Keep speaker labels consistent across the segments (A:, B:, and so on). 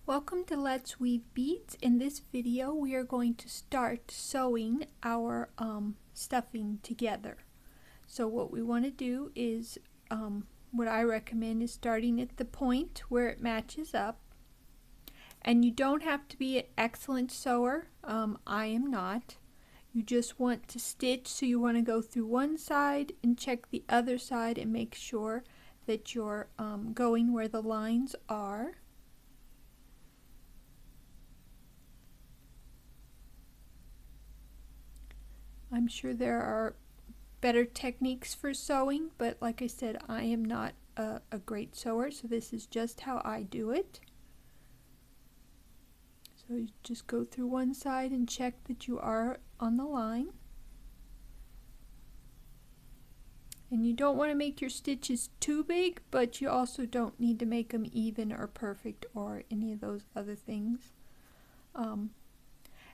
A: Welcome to Let's Weave Beads. In this video we are going to start sewing our stuffing together. So what we want to do is, what I recommend is starting at the point where it matches up. And you don't have to be an excellent sewer. I am not. You just want to stitch, so you want to go through one side and check the other side and make sure that you're going where the lines are. I'm sure there are better techniques for sewing, but like I said, I am not a great sewer, so this is just how I do it. So you just go through one side and check that you are on the line. And you don't want to make your stitches too big, but you also don't need to make them even or perfect or any of those other things. And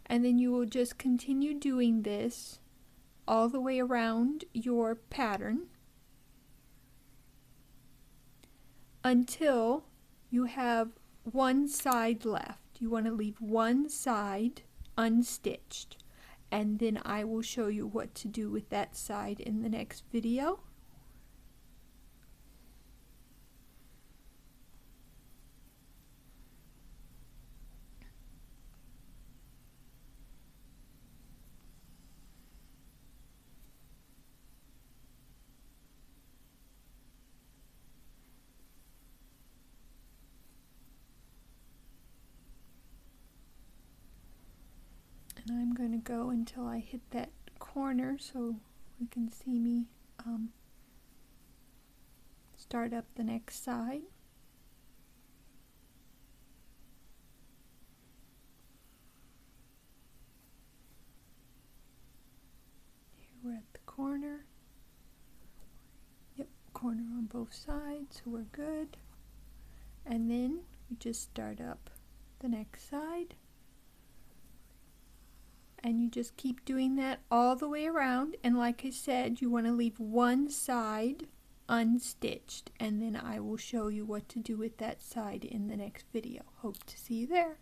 A: then you will just continue doing this all the way around your pattern until you have one side left. You want to leave one side unstitched, and then I will show you what to do with that side in the next video. And I'm going to go until I hit that corner so you can see me start up the next side. Here we're at the corner. Yep, corner on both sides, so we're good. And then we just start up the next side. And you just keep doing that all the way around, and like I said, you want to leave one side unstitched, and then I will show you what to do with that side in the next video. Hope to see you there.